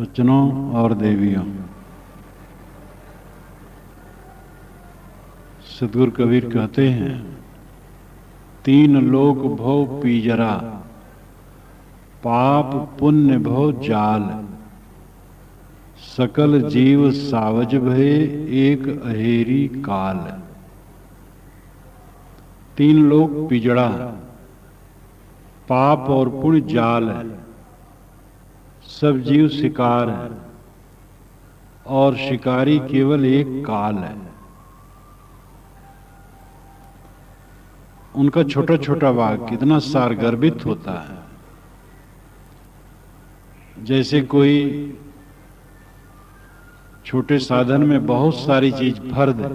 सज्जनों और देवियों, सद्गुरु कबीर कहते हैं, तीन लोक भव पीजरा, पाप पुण्य भव जाल, सकल जीव सावज भये एक अहेरी काल। तीन लोक पिजड़ा, पाप और पुण्य जाल है, सब जीव शिकार है और शिकारी केवल एक काल है। उनका छोटा छोटा वाक्य कितना सारगर्भित होता है। जैसे कोई छोटे साधन में बहुत सारी चीज भर दे,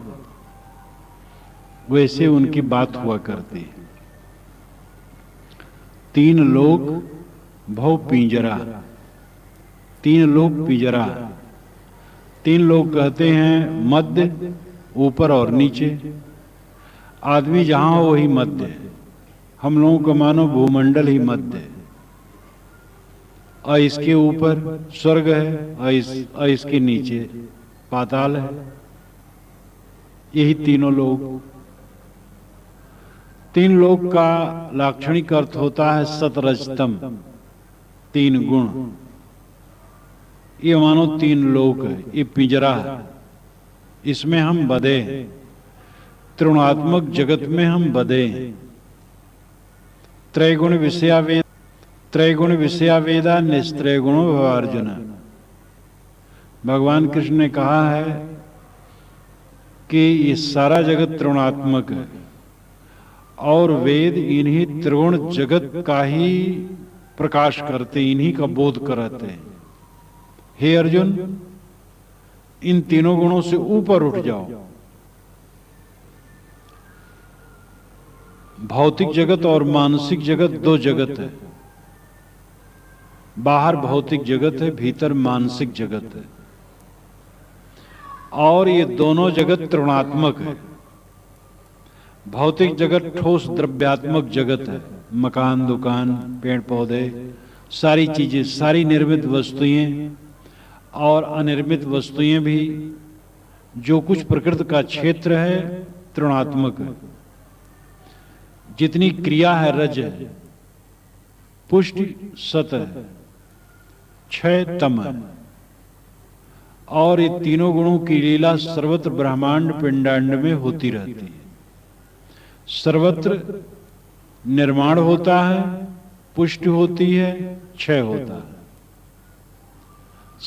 वैसे उनकी बात हुआ करती है। तीन लोक भव पिंजरा, तीन लोक पिंजरा। तीन लोग कहते हैं मध्य, ऊपर और नीचे। आदमी जहां हो वही मध्य है। हम लोगों का मानो भूमंडल ही मध्य है, और इसके ऊपर स्वर्ग है और इसके नीचे पाताल है। यही तीनों लोग। तीन लोग का लाक्षणिक अर्थ होता है सतरजतम, तीन गुण। ये मानो तीन लोक है, ये पिंजरा है, इसमें हम बधे हैं। त्रिगुणात्मक जगत में हम बधे हैं। त्रैगुण विषयावेदा निस्त्रैगुणो भवार्जुन। भगवान कृष्ण ने कहा है कि ये सारा जगत त्रिगुणात्मक है और वेद इन्हीं त्रिगुण जगत का ही प्रकाश करते, इन्हीं का बोध कराते हैं। हे अर्जुन, इन तीनों गुणों से ऊपर उठ जाओ। भौतिक जगत और मानसिक जगत दो जगत है। बाहर भौतिक जगत है, भीतर मानसिक जगत है, और ये दोनों जगत त्रिगुणात्मक है। भौतिक जगत ठोस द्रव्यात्मक जगत है। मकान, दुकान, पेड़ पौधे, सारी चीजें, सारी निर्मित वस्तुएं और अनिर्मित वस्तुएं भी, जो कुछ प्रकृति का क्षेत्र है, त्रिगुणात्मक है। जितनी क्रिया है रज है, पुष्टि सत है, क्षय तम है, और ये तीनों गुणों की लीला सर्वत्र ब्रह्मांड पिंडांड में होती रहती है। सर्वत्र निर्माण होता है, पुष्टि होती है, क्षय होता है।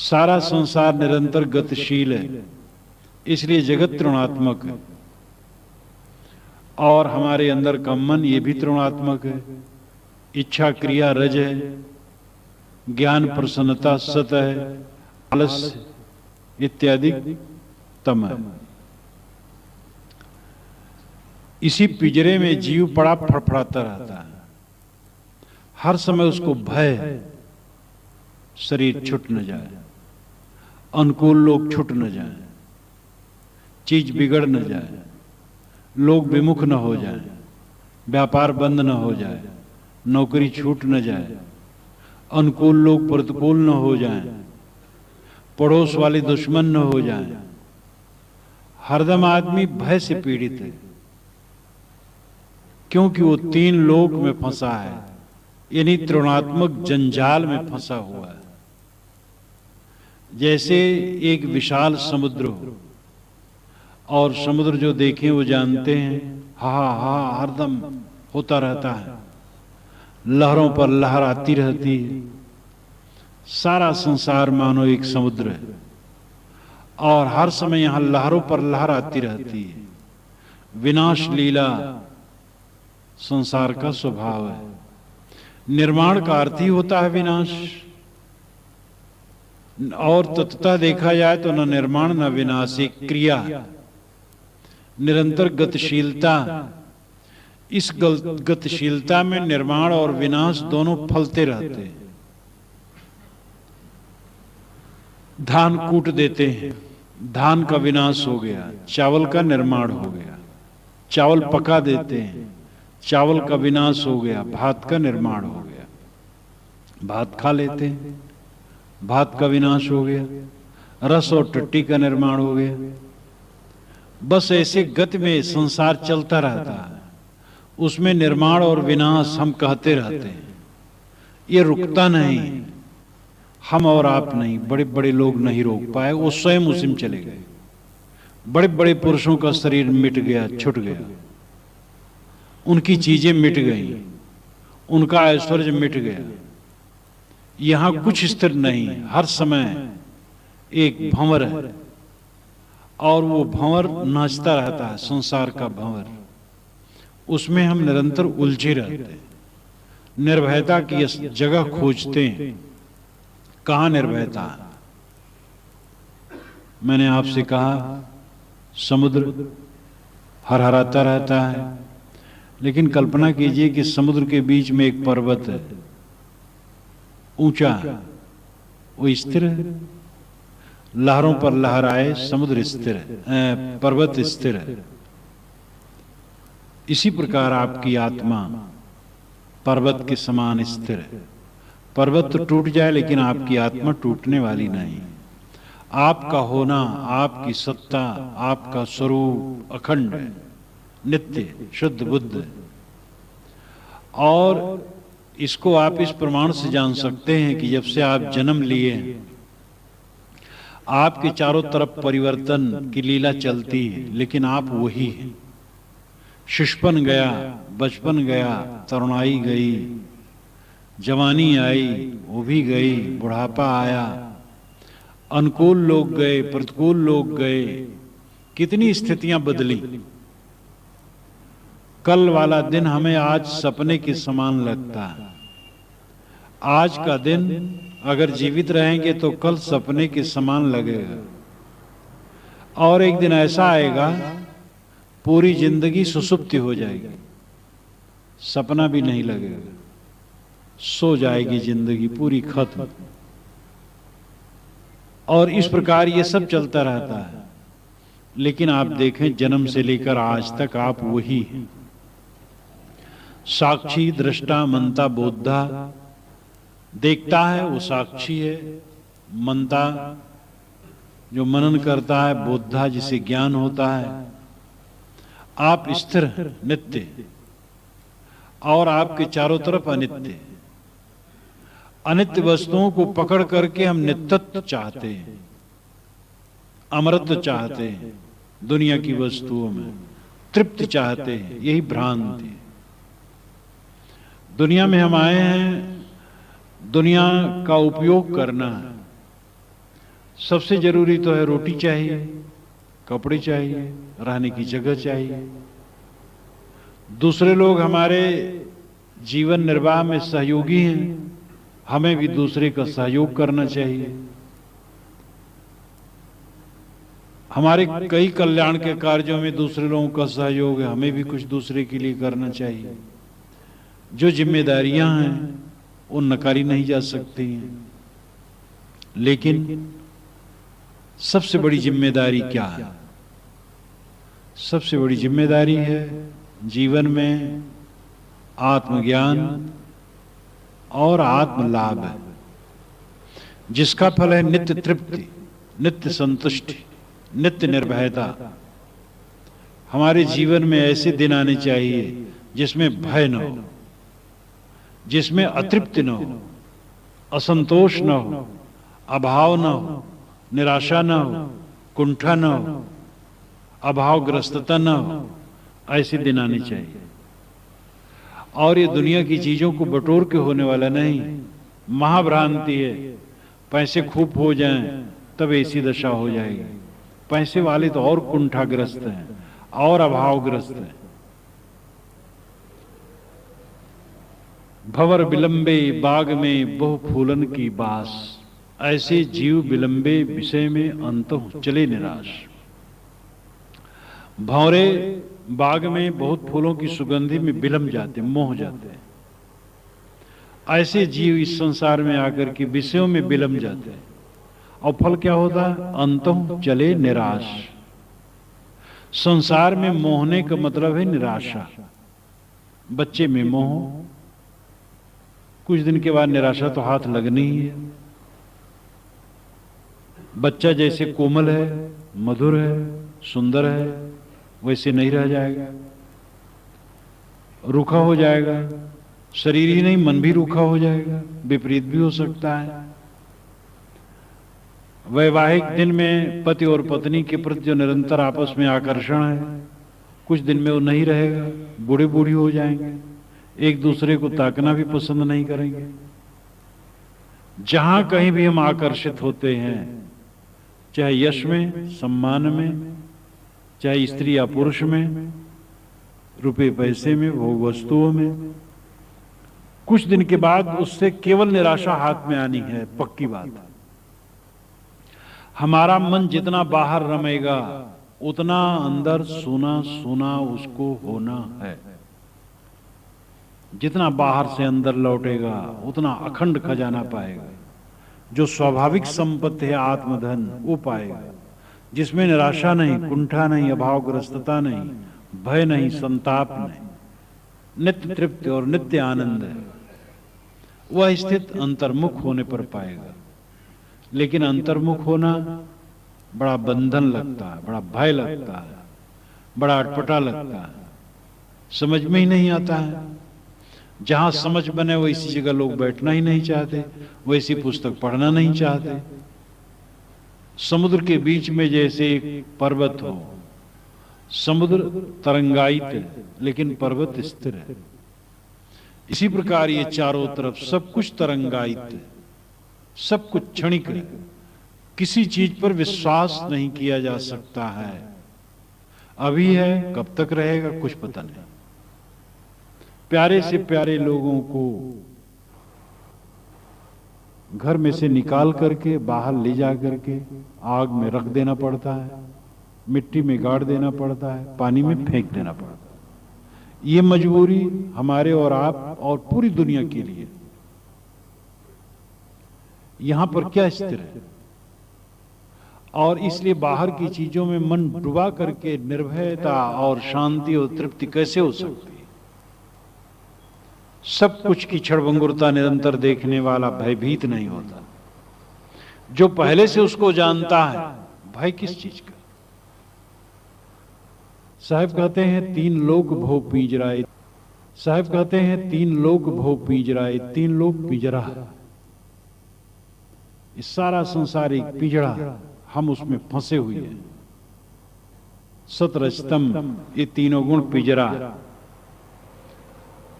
सारा संसार निरंतर गतिशील है, इसलिए जगत त्रिगुणात्मक है। और हमारे अंदर का मन ये भी त्रिगुणात्मक है। इच्छा क्रिया रज है, ज्ञान प्रसन्नता सत है, आलस्य इत्यादि तम है। इसी पिंजरे में जीव बड़ा फड़फड़ाता रहता है। हर समय उसको भय है, शरीर छूट न जाए, अनुकूल लोग छूट न जाए, चीज बिगड़ न जाए, लोग विमुख न हो जाए, व्यापार बंद न हो जाए, नौकरी छूट न जाए, अनुकूल लोग प्रतिकूल न हो जाए, पड़ोस वाले दुश्मन न हो जाए। हरदम आदमी भय से पीड़ित है, क्योंकि वो तीन लोक में फंसा है, यानी त्रिगुणात्मक जंजाल में फंसा हुआ है। जैसे एक विशाल समुद्र हो, और समुद्र जो देखें वो जानते हैं, हा हा हरदम होता रहता है, लहरों पर लहर आती रहती है। सारा संसार मानो एक समुद्र है, और हर समय यहां लहरों पर लहर आती रहती है। विनाश लीला संसार का स्वभाव है। निर्माण का अर्थ ही होता है विनाश, और तत्वतः देखा जाए तो न निर्माण न विनाश, एक क्रिया, निरंतर गतिशीलता। इस गतिशीलता में निर्माण और विनाश दोनों फलते रहते हैं। धान कूट देते हैं, धान का विनाश हो गया, चावल का निर्माण हो गया। चावल पका देते हैं, चावल का विनाश हो गया, भात का निर्माण हो गया। भात खा लेते हैं, भात का विनाश हो गया, रस और टट्टी का निर्माण हो गया। बस ऐसे गति में संसार चलता रहता है, उसमें निर्माण और विनाश हम कहते रहते हैं, ये रुकता नहीं। हम और आप नहीं, बड़े बड़े लोग नहीं रोक पाए, वो स्वयं उसी में चले गए। बड़े बड़े पुरुषों का शरीर मिट गया, छूट गया, उनकी चीजें मिट गई, उनका ऐश्वर्य मिट गया। यहां कुछ स्थिर नहीं, हर समय एक भंवर है और वो भंवर नाचता रहता है, संसार का भंवर। उसमें हम निरंतर उलझे रहते हैं, निर्भयता की जगह खोजते हैं। कहां निर्भयता है? मैंने आपसे कहा समुद्र हरहराता रहता है, लेकिन कल्पना कीजिए कि समुद्र के बीच में एक पर्वत है, ऊंचा, वो स्थिर है। लहरों पर लहराए समुद्र स्थिर है, पर्वत स्थिर है। इसी प्रकार आपकी आत्मा पर्वत के समान स्थिर है। पर्वत तो टूट जाए लेकिन आपकी आत्मा टूटने वाली नहीं। आपका होना, आपकी सत्ता, आपका स्वरूप अखंड है, नित्य, शुद्ध बुद्ध। और इसको आप इस प्रमाण से जान सकते हैं कि जब से आप जन्म लिए, आपके चारों तरफ परिवर्तन की लीला चलती है, लेकिन आप वही हैं। शिशुपन गया, बचपन गया, तरुणाई गई, जवानी आई, वो भी गई, बुढ़ापा आया, अनुकूल लोग गए, प्रतिकूल लोग गए, कितनी स्थितियां बदली। कल वाला दिन हमें आज सपने के समान लगता है। आज का दिन अगर जीवित रहेंगे तो कल सपने के समान लगेगा, और एक दिन ऐसा आएगा पूरी जिंदगी सुसुप्ति हो जाएगी, सपना भी नहीं लगेगा, सो जाएगी जिंदगी पूरी खत्म। और इस प्रकार ये सब चलता रहता है। लेकिन आप देखें, जन्म से लेकर आज तक आप वही हैं। साक्षी, दृष्टा, मनता, बोधा। देखता है वो साक्षी है, मनता जो मनन करता है, बोधा जिसे ज्ञान होता है। आप स्थिर हैं, नित्य, और आपके चारों तरफ अनित्य। अनित्य वस्तुओं को पकड़ करके हम नित्यत्व चाहते हैं, अमरत्व चाहते हैं, दुनिया की वस्तुओं में तृप्ति चाहते हैं। यही भ्रांति। दुनिया में हम आए हैं दुनिया का उपयोग करना है। सबसे जरूरी तो है रोटी चाहिए, कपड़े चाहिए, रहने की जगह चाहिए। दूसरे लोग हमारे जीवन निर्वाह में सहयोगी हैं, हमें भी दूसरे का सहयोग करना चाहिए। हमारे कई कल्याण के कार्यों में दूसरे लोगों का सहयोग है, हमें भी कुछ दूसरे के लिए करना चाहिए। जो जिम्मेदारियां हैं वो नकारी नहीं जा सकती हैं। लेकिन सबसे बड़ी जिम्मेदारी क्या है? सबसे बड़ी जिम्मेदारी है जीवन में आत्मज्ञान और आत्मलाभ है, जिसका फल है नित्य तृप्ति, नित्य संतुष्टि, नित्य निर्भयता। हमारे जीवन में ऐसे दिन आने चाहिए जिसमें भय न हो, जिसमें अतृप्ति न हो, असंतोष न हो, अभाव न हो, निराशा न हो, कुंठा न हो, अभावग्रस्तता न हो। ऐसे दिन आने चाहिए। और ये दुनिया की चीजों को बटोर के होने वाला नहीं, महाभ्रांति है। पैसे खूब हो जाएं तब ऐसी दशा हो जाएगी। पैसे वाले तो और कुंठाग्रस्त हैं और अभावग्रस्त हैं। भंवर बिलंबे बाग में बहु फूलन की बास, ऐसे जीव बिलंबे विषय में अंतः चले निराश। भंवरे बाग में बहुत फूलों की सुगंधि में बिलम जाते, मोह जाते हैं। ऐसे जीव इस संसार में आकर के विषयों में बिलम जाते हैं, और फल क्या होता है? अंतः चले निराश। संसार में मोहने का मतलब है निराशा। बच्चे में मोह, कुछ दिन के बाद निराशा तो हाथ लगनी ही है। बच्चा जैसे कोमल है, मधुर है, सुंदर है, वैसे नहीं रह जाएगा, रूखा हो जाएगा। शरीर ही नहीं, मन भी रूखा हो जाएगा, विपरीत भी हो सकता है। वैवाहिक दिन में पति और पत्नी के प्रति जो निरंतर आपस में आकर्षण है, कुछ दिन में वो नहीं रहेगा, बूढ़े बूढ़ी हो जाएंगे, एक दूसरे को ताकना भी पसंद नहीं करेंगे। जहां कहीं भी हम आकर्षित होते हैं, चाहे यश में, सम्मान में, चाहे स्त्री या पुरुष में, रुपए पैसे में, भोग वस्तुओं में, कुछ दिन के बाद उससे केवल निराशा हाथ में आनी है, पक्की बात। हमारा मन जितना बाहर रमेगा उतना अंदर सोना सोना उसको होना है। जितना बाहर से अंदर लौटेगा उतना अखंड खजाना पाएगा। जो स्वाभाविक संपत्ति है आत्मधन, वो पाएगा, जिसमें निराशा नहीं, कुंठा नहीं, अभावग्रस्तता नहीं, भय नहीं, संताप नहीं, नित्य तृप्ति और नित्य आनंद है। वह स्थित अंतर्मुख होने पर पाएगा। लेकिन अंतर्मुख होना बड़ा बंधन लगता है, बड़ा भय लगता है, बड़ा अटपटा लगता है, समझ में ही नहीं आता है। जहां समझ बने वैसी जगह लोग बैठना ही नहीं चाहते, वैसी पुस्तक पढ़ना नहीं चाहते। समुद्र के बीच में जैसे एक पर्वत हो, समुद्र तरंगायित है लेकिन पर्वत स्थिर है। इसी प्रकार ये चारों तरफ सब कुछ तरंगायित है, सब कुछ क्षणिक है। किसी चीज पर विश्वास नहीं किया जा सकता है। अभी है, कब तक रहेगा कुछ पता नहीं। प्यारे से प्यारे लोगों को घर में से निकाल करके बाहर ले जा करके आग में रख देना पड़ता है, मिट्टी में गाड़ देना पड़ता है, पानी में फेंक देना पड़ता है। ये मजबूरी हमारे और आप और पूरी दुनिया के लिए। यहां पर क्या स्थिर है? और इसलिए बाहर की चीजों में मन डुबा करके निर्भयता और शांति और तृप्ति कैसे हो सकती है? सब कुछ की क्षणभंगुरता निरंतर देखने वाला भयभीत नहीं होता। जो पहले से उसको जानता है, भय किस चीज का? साहब कहते हैं तीन लोक भो पिंजराए, साहब कहते हैं तीन लोक भो पिंजराए, तीन लोक पिंजरा। इस सारा संसार एक पिंजड़ा, हम उसमें फंसे हुए हैं। सतरजतम, ये तीनों गुण पिंजरा।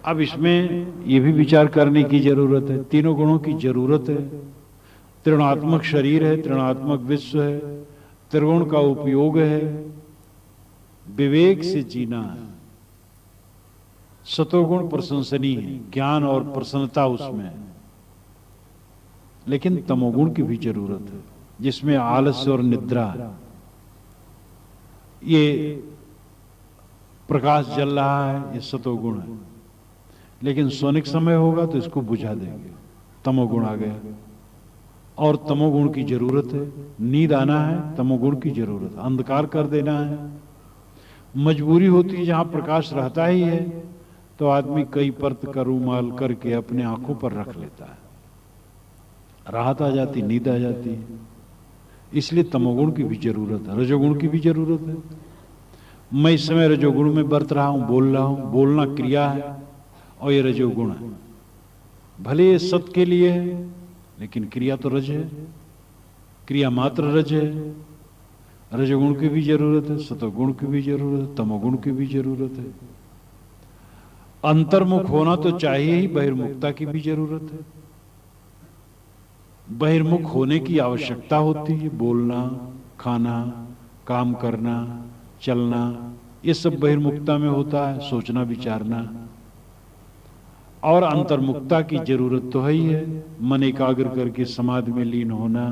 अब इसमें यह भी विचार करने की जरूरत है, तीनों गुणों की जरूरत है। त्रिगुणात्मक शरीर है, त्रिगुणात्मक विश्व है, त्रिगुण का उपयोग है, विवेक से जीना है। सतोगुण प्रशंसनीय है, ज्ञान और प्रसन्नता उसमें है। लेकिन तमोगुण की भी जरूरत है, जिसमें आलस्य और निद्रा है। ये प्रकाश जल रहा है, ये सतोगुण है। लेकिन सोने का समय होगा तो इसको बुझा देंगे, तमोगुण आ गया। और तमोगुण की जरूरत है। नींद आना है, तमोगुण की जरूरत है। अंधकार कर देना है, मजबूरी होती है। जहां प्रकाश रहता ही है तो आदमी कई परत का रूमाल करके अपने आंखों पर रख लेता है, राहत आ जाती, नींद आ जाती है। इसलिए तमोगुण की भी जरूरत है, रजोगुण की भी जरूरत है। मैं इस समय रजोगुण में बरत रहा हूं, बोल रहा हूं, बोलना क्रिया है और ये रजोगुण है। भले ये सत के लिए है लेकिन क्रिया तो रज है, क्रिया मात्र रज है। रजोगुण की भी जरूरत है, सतोगुण की भी जरूरत है, तमोगुण की भी जरूरत है। अंतर्मुख होना तो चाहिए ही, बहिर्मुखता की भी जरूरत है। बहिर्मुख होने की आवश्यकता होती है। बोलना, खाना, काम करना, चलना, ये सब बहिर्मुखता में होता है। सोचना, विचारना। और अंतर्मुखता की जरूरत तो है ही है, मन एकाग्र करके समाधि में लीन होना।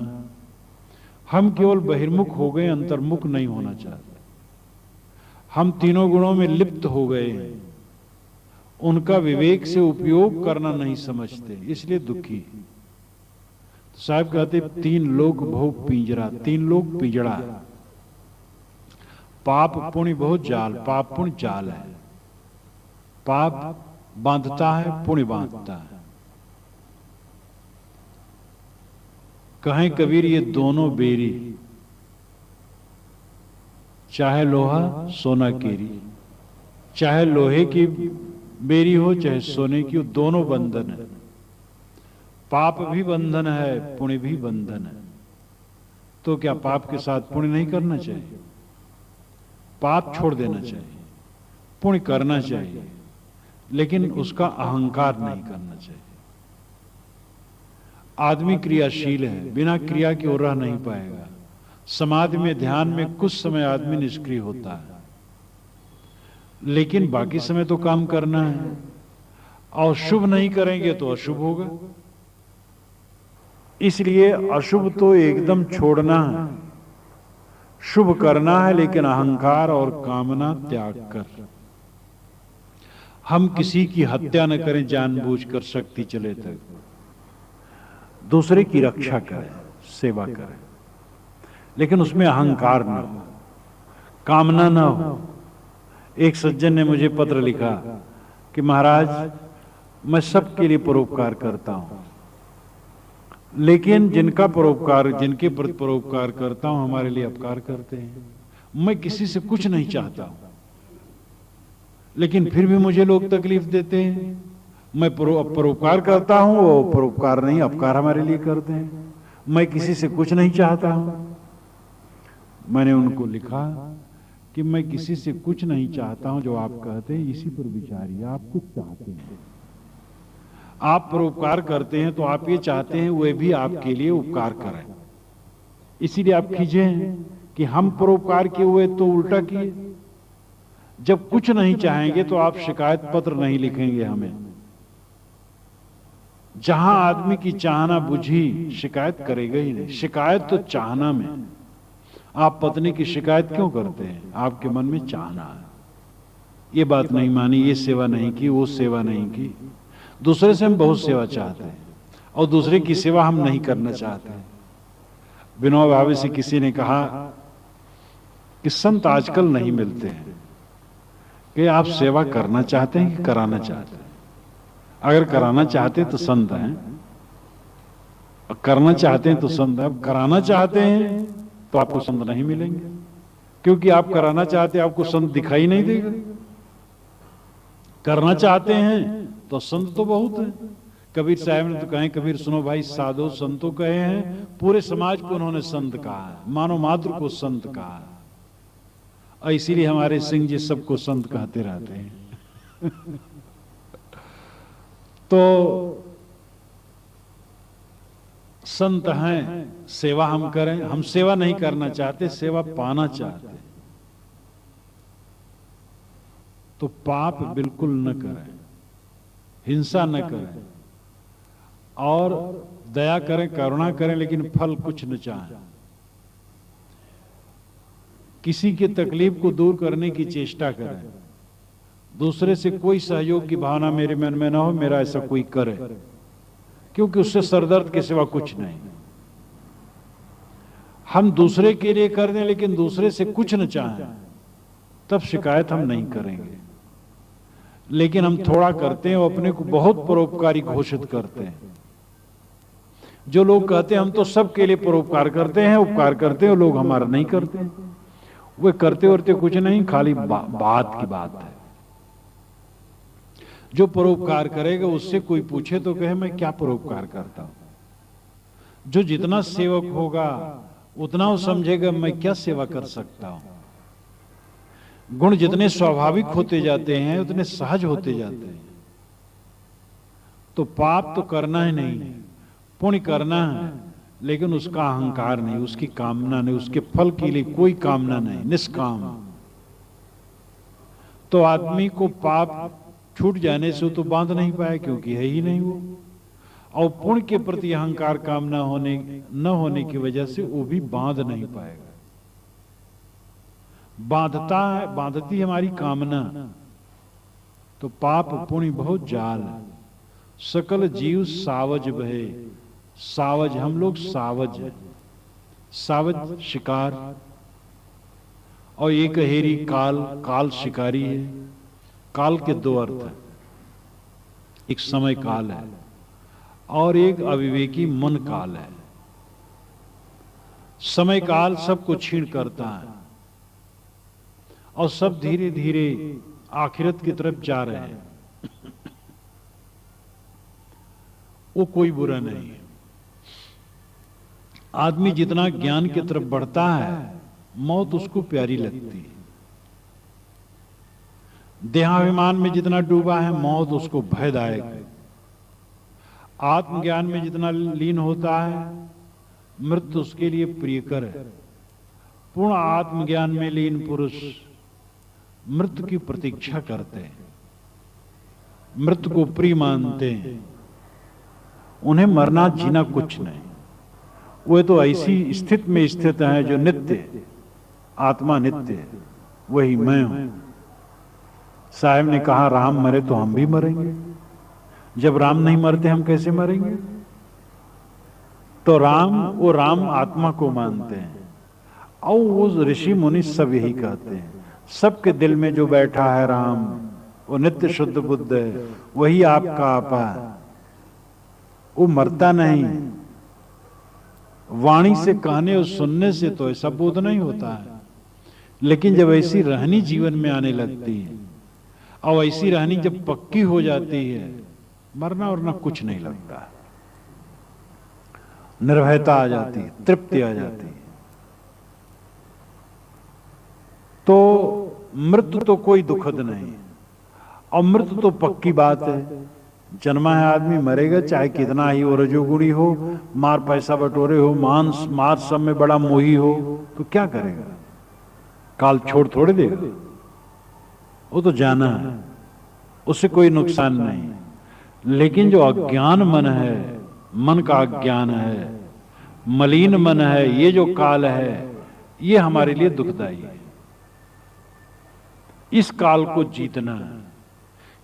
हम केवल बहिर्मुख हो गए, अंतर्मुख नहीं होना चाहते। हम तीनों गुणों में लिप्त हो गए हैं, उनका विवेक से उपयोग करना नहीं समझते, इसलिए दुखी। साहब कहते तीन लोक भोग पिंजरा, तीन लोक पिंजड़ा। पाप पुण्य बहुत जाल, पाप पुण्य जाल है। पाप बांधता है, पुण्य बांधता है। कहें कबीर ये दोनों बेरी, चाहे लोहा सोना केरी, चाहे लोहे की बेरी हो चाहे सोने की हो, दोनों बंधन है। पाप भी बंधन है, पुण्य भी बंधन है। तो क्या पाप के साथ पुण्य नहीं करना चाहिए? पाप छोड़ देना चाहिए, पुण्य करना चाहिए, लेकिन उसका अहंकार नहीं करना चाहिए। आदमी क्रियाशील है, बिना क्रिया के वो रह नहीं पाएगा। समाधि में, ध्यान में कुछ समय आदमी निष्क्रिय होता है, लेकिन बाकी समय तो काम करना है, और शुभ नहीं करेंगे तो अशुभ होगा। इसलिए अशुभ तो एकदम छोड़ना है, शुभ करना है, लेकिन अहंकार और कामना त्याग कर। हम किसी की हत्या न करें जानबूझकर शक्ति चले तक, दूसरे की रक्षा करें, सेवा करें, लेकिन उसमें अहंकार न हो, कामना न हो। एक सज्जन ने मुझे पत्र लिखा कि महाराज मैं सबके लिए परोपकार करता हूं, लेकिन जिनका परोपकार, जिनके प्रति परोपकार करता हूं हमारे लिए अपकार करते हैं। मैं किसी से कुछ नहीं चाहता हूं, लेकिन फिर भी मुझे लोग तकलीफ देते हैं। मैं परोपकार करता हूं, वो परोपकार नहीं अपकार हमारे लिए करते हैं। मैं किसी से कुछ नहीं चाहता हूं। मैंने उनको लिखा कि मैं किसी से कुछ नहीं चाहता हूं, जो आप कहते हैं इसी पर विचारिए। आप कुछ चाहते हैं, आप परोपकार करते हैं तो आप ये चाहते हैं वे भी आपके लिए उपकार करें, इसीलिए आप खींचे कि हम परोपकार किए हुए तो उल्टा किए। जब कुछ नहीं चाहेंगे तो आप शिकायत पत्र नहीं लिखेंगे हमें। जहां आदमी की चाहना बुझी, शिकायत करेगा ही नहीं। शिकायत तो चाहना में। आप पत्नी की शिकायत क्यों करते हैं? आपके मन में चाहना है, ये बात नहीं मानी, ये सेवा नहीं की, वो सेवा नहीं की। दूसरे से हम बहुत सेवा चाहते हैं और दूसरे की सेवा हम नहीं करना चाहते। विनोबा भावे से किसी ने कहा कि संत आजकल नहीं मिलते हैं, कि आप सेवा करना चाहते हैं कि कराना चाहते हैं? अगर कराना चाहते तो संत हैं, करना चाहते हैं तो संत हैं। अब कराना चाहते हैं तो आपको संत नहीं मिलेंगे, क्योंकि आप कराना चाहते हैं, आपको संत दिखाई नहीं देगा। करना चाहते हैं तो संत तो बहुत है। कबीर साहब ने तो कहे, कबीर सुनो भाई, साधु संतों कहे हैं, पूरे समाज को उन्होंने संत कहा है, मानव मात्र को संत कहा है। और इसीलिए हमारे सिंह जी सबको संत कहते रहते हैं। तो संत हैं, सेवा हम करें। हम सेवा नहीं करना चाहते, सेवा पाना चाहते। तो पाप बिल्कुल न करें, हिंसा न करें, और दया करें, करुणा करें, लेकिन फल कुछ न चाहें। किसी की तकलीफ को दूर करने की चेष्टा करें। दूसरे से कोई सहयोग की भावना मेरे मन में ना हो, मेरा ऐसा कोई करे, क्योंकि उससे सरदर्द के सिवा कुछ नहीं। हम दूसरे के लिए कर दें लेकिन दूसरे से कुछ न चाहें, तब शिकायत हम नहीं करेंगे। लेकिन हम थोड़ा करते हैं और अपने को बहुत परोपकारी घोषित करते हैं। जो लोग कहते हैं हम तो सबके लिए परोपकार करते हैं, उपकार करते हैं, लोग हमारा नहीं करते, वे करते करते कुछ नहीं, खाली बात की बात है। जो परोपकार करेगा उससे कोई पूछे तो कहे मैं क्या परोपकार करता हूं। जो जितना सेवक होगा उतना वो समझेगा मैं क्या सेवा कर सकता हूं। गुण जितने स्वाभाविक होते जाते हैं उतने सहज होते जाते हैं। तो पाप तो करना ही नहीं, पुण्य करना है, लेकिन उसका अहंकार नहीं, उसकी कामना नहीं, उसके फल के लिए कोई कामना नहीं, निष्काम। तो आदमी को पाप छूट जाने से तो बांध नहीं पाए, क्योंकि है ही नहीं वो। और पुण्य के प्रति अहंकार कामना न होने की वजह से वो भी बांध नहीं पाएगा। बांधती हमारी कामना। तो पाप पुण्य बहुत जाल है। सकल जीव सावज बहे। सावज, हम लोग सावज है। सावज शिकार, और एक हेरी काल, काल शिकारी है। काल के दो अर्थ है, एक समय काल है और एक अविवेकी मन काल है। समय काल सबको छीण करता है और सब धीरे धीरे आखिरत की तरफ जा रहे हैं। वो कोई बुरा नहीं है। आदमी जितना ज्ञान की तरफ बढ़ता है, मौत उसको प्यारी लगती है। देहाभिमान में जितना डूबा है, मौत उसको भयदायक है। आत्मज्ञान में जितना लीन होता है, मृत्यु उसके लिए प्रियकर है। पूर्ण आत्मज्ञान में लीन पुरुष मृत्यु की प्रतीक्षा करते हैं, मृत्यु को प्रिय मानते हैं। उन्हें मरना जीना कुछ नहीं। वे तो ऐसी स्थिति में स्थित है जो नित्य है। आत्मा नित्य है, वही मैं हूं। साहब ने कहा राम मरे तो हम भी मरेंगे। जब राम नहीं मरते हम कैसे मरेंगे? तो वो राम आत्मा को मानते हैं। और वो ऋषि मुनि सब यही कहते हैं। सबके दिल में जो बैठा है राम, वो नित्य शुद्ध बुद्ध है, वही आपका आपा है। वो मरता नहीं। वाणी से कहने और सुनने से तो ऐसा बोध नहीं होता है, लेकिन जब ऐसी रहनी जीवन में आने लगती है और ऐसी रहनी जब पक्की हो जाती है, मरना और ना कुछ नहीं लगता। निर्भयता आ जाती है, तृप्ति आ जाती है। तो मृत्यु तो कोई दुखद नहीं, और मृत्यु तो पक्की बात है। जन्मा है आदमी, मरेगा, चाहे कितना ही वो रजोगुणी हो, मार पैसा बटोरे हो, मार सब में बड़ा मोही हो, तो क्या करेगा? काल छोड़ थोड़े देगा। वो तो जाना है, उससे कोई नुकसान नहीं। लेकिन जो अज्ञान मन है, मन का अज्ञान है, मलिन मन है, ये जो काल है, ये हमारे लिए दुखदाई है। इस काल को जीतना है।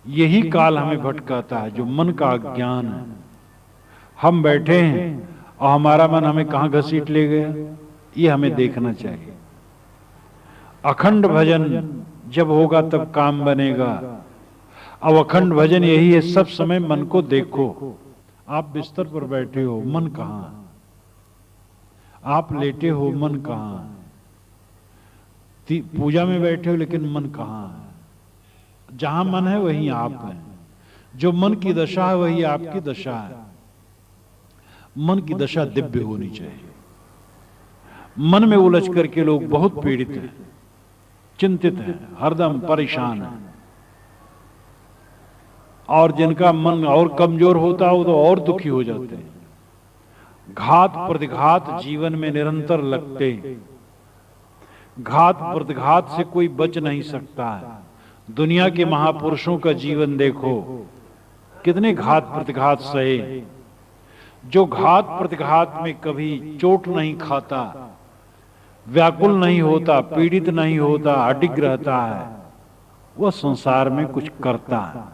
यही काल हमें भटकाता है, जो मन का अज्ञान है। हम बैठे हैं और हमारा मन हमें कहां घसीट ले गया, ये हमें देखना चाहिए। अखंड भजन जब होगा तब काम बनेगा। अब अखंड भजन यही है, सब समय मन को देखो। आप बिस्तर पर बैठे हो, मन कहां है? आप लेटे हो, मन कहां है? पूजा में बैठे हो, लेकिन मन कहां है? जहां मन है वहीं आप हैं। जो मन की दशा है वही आपकी दशा है। मन की दशा दिव्य होनी चाहिए। मन में उलझ करके लोग बहुत पीड़ित हैं, चिंतित हैं, हरदम परेशान हैं। और जिनका मन और कमजोर होता हो तो और दुखी हो जाते हैं। घात प्रतिघात जीवन में निरंतर लगते। घात प्रतिघात से कोई बच नहीं सकता है। दुनिया के महापुरुषों का जीवन देखो, कितने घात प्रतिघात सहे। जो घात प्रतिघात में कभी चोट नहीं खाता, व्याकुल नहीं होता, पीड़ित नहीं होता, अडिग रहता है, वह संसार में कुछ करता है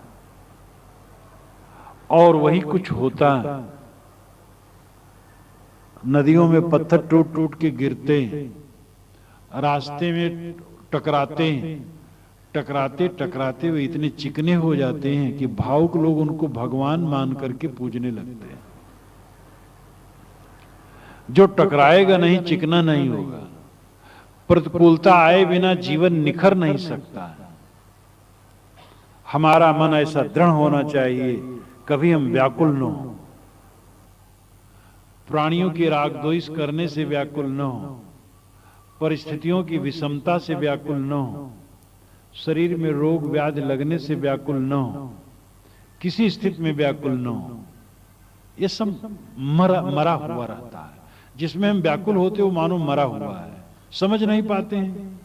और वही कुछ होता है। नदियों में पत्थर टूट टूट के गिरते हैं, रास्ते में टकराते हैं, टकराते टकराते वे इतने चिकने हो जाते हैं कि भावुक लोग उनको भगवान मान करके पूजने लगते हैं। जो टकराएगा नहीं, चिकना नहीं होगा। प्रतिकूलता आए बिना जीवन निखर नहीं सकता है। हमारा मन ऐसा दृढ़ होना चाहिए, कभी हम व्याकुल न हो। प्राणियों की रागद्वेष करने से व्याकुल न हो, परिस्थितियों की विषमता से व्याकुल न हो, शरीर में रोग व्याधि लगने से व्याकुल न हो, किसी स्थिति में व्याकुल न हो। ये सब मरा हुआ रहता है। जिसमें हम व्याकुल होते वो मानो मरा हुआ है, समझ नहीं पाते हैं।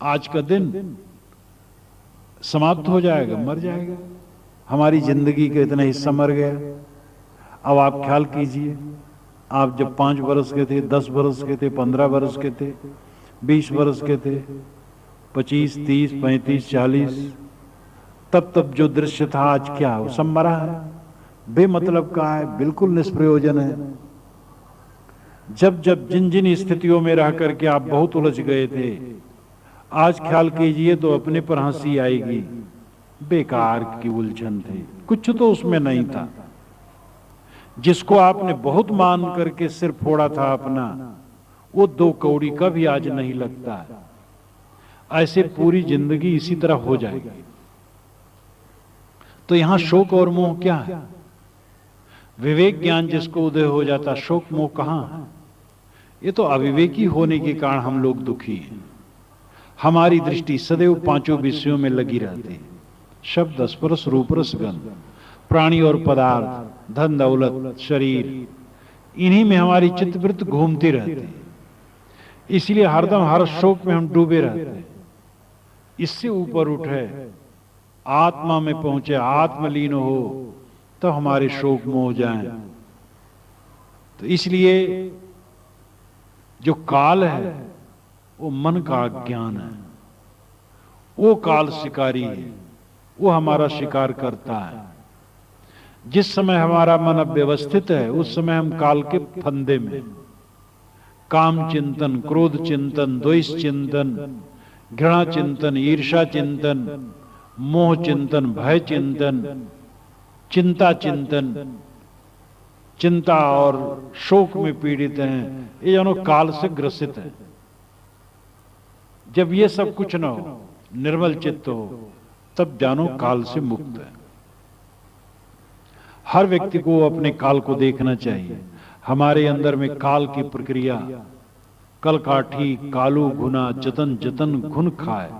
आज का दिन समाप्त हो जाएगा, मर जाएगा। हमारी जिंदगी का इतना हिस्सा मर गया। अब आप ख्याल कीजिए, आप जब 5 वर्ष के थे, 10 वर्ष के थे, 15 वर्ष के थे, 20 वर्ष के थे, 25, 30, 35, 40, तब जो दृश्य था आज क्या, वो सब मरा है, बेमतलब का है, बिल्कुल निष्प्रयोजन है। जब जिन जिन स्थितियों में रह करके आप बहुत उलझ गए थे, आज ख्याल कीजिए तो अपने पर हंसी आएगी। बेकार की उलझन थी, कुछ तो उसमें नहीं था। जिसको आपने बहुत मान करके सिर फोड़ा था अपना, वो 2 कौड़ी का भी आज नहीं लगता है। ऐसे पूरी जिंदगी इसी तरह हो जाएगी। तो यहां शोक और मोह क्या है? विवेक ज्ञान जिसको उदय हो जाता, शोक मोह कहां है? ये तो अविवेकी होने के कारण हम लोग दुखी हैं। हमारी दृष्टि सदैव 5 विषयों में लगी रहती है। शब्द, स्पर्श, रूप, रस, गंध, प्राणी और पदार्थ, धन दौलत, शरीर, इन्हीं में हमारी चित्तवृत्ति घूमती रहती है। इसलिए हरदम हर शोक में हम डूबे रहते हैं। इससे ऊपर उठे, आत्मा में पहुंचे, आत्मलीन हो, तो हमारे शोक मोह जाएं। तो इसलिए जो काल है वो मन का ज्ञान है। वो काल शिकारी है, वो हमारा शिकार करता है। जिस समय हमारा मन अव्यवस्थित है, उस समय हम काल के फंदे में, काम चिंतन, क्रोध चिंतन, द्वेष चिंतन, घृणा चिंतन, ईर्षा चिंतन, मोह चिंतन, भय चिंतन, चिंता चिंतन, चिंता और शोक में पीड़ित हैं। ये जानो काल से ग्रसित है। जब ये सब कुछ न हो, निर्मल चित्त हो, तब जानो काल से मुक्त है। हर व्यक्ति को अपने काल को देखना चाहिए। हमारे अंदर में काल की प्रक्रिया, कल काठी कालू घुना, जतन जतन घुन खाए,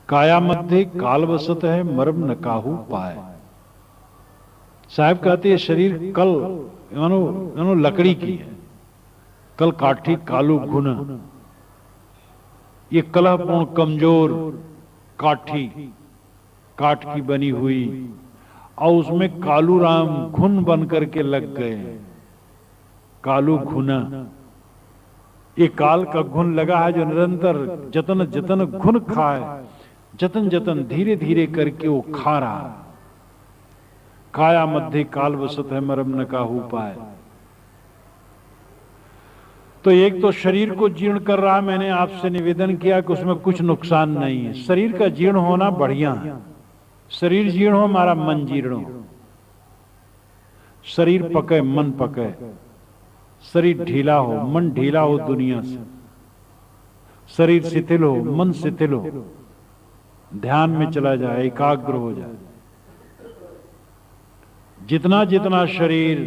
काया मध्य काल बसत है, मर्म न काहू पाए। साहब कहते हैं शरीर कल मानो लकड़ी की है, कल काठी कालू घुना, ये कलहपूर्ण कमजोर काठी, काठ की बनी हुई, और उसमें कालू राम घुन बन करके लग गए। कालू घुना, ये काल का घुन लगा है जो निरंतर जतन जतन घुन खाए, जतन जतन धीरे धीरे करके वो खा रहा। काया मध्य काल बसत है, मरम न काहू पाए। तो एक तो शरीर को जीर्ण कर रहा, मैंने आपसे निवेदन किया कि उसमें कुछ नुकसान नहीं है। शरीर का जीर्ण होना बढ़िया है। शरीर जीर्ण हो, हमारा मन जीर्ण हो। शरीर पके, मन पके। शरीर ढीला हो, मन ढीला हो दुनिया से। शरीर शिथिल हो, मन शिथिल हो, ध्यान में चला जाए, एकाग्र हो जाए। जितना जितना शरीर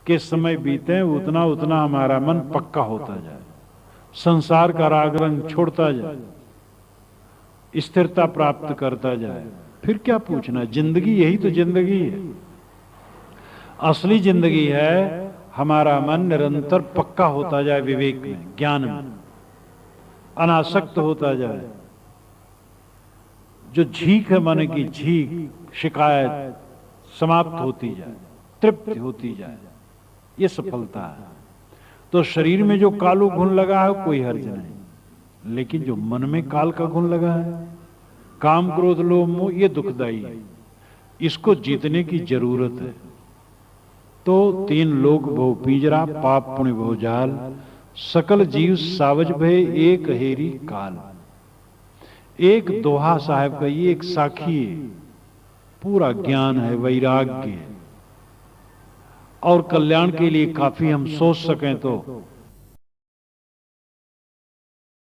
के समय बीते, उतना उतना हमारा मन पक्का होता जाए, संसार का राग रंग छोड़ता जाए, स्थिरता प्राप्त करता जाए। फिर क्या पूछना, जिंदगी यही तो जिंदगी है। असली जिंदगी है हमारा मन निरंतर पक्का होता जाए, विवेक में, ज्ञान में अनासक्त होता जाए। जो झीक है मन की, झीक शिकायत समाप्त होती जाए, तृप्त होती जाए, ये सफलता है। तो शरीर में जो कालू घुन लगा है कोई हर्ज नहीं, लेकिन जो मन में काल का घुन लगा है, काम क्रोध लोभ मोह, ये दुखदाई है। इसको जीतने की जरूरत है। तो 3 लोक भव पिंजरा, पाप पुण्य भव जाल, सकल जीव सावज भय, एक हेरी काल। एक दोहा साहब का ये एक साखी है, पूरा ज्ञान है, वैराग्य है, और कल्याण के लिए काफी हम सोच सकें तो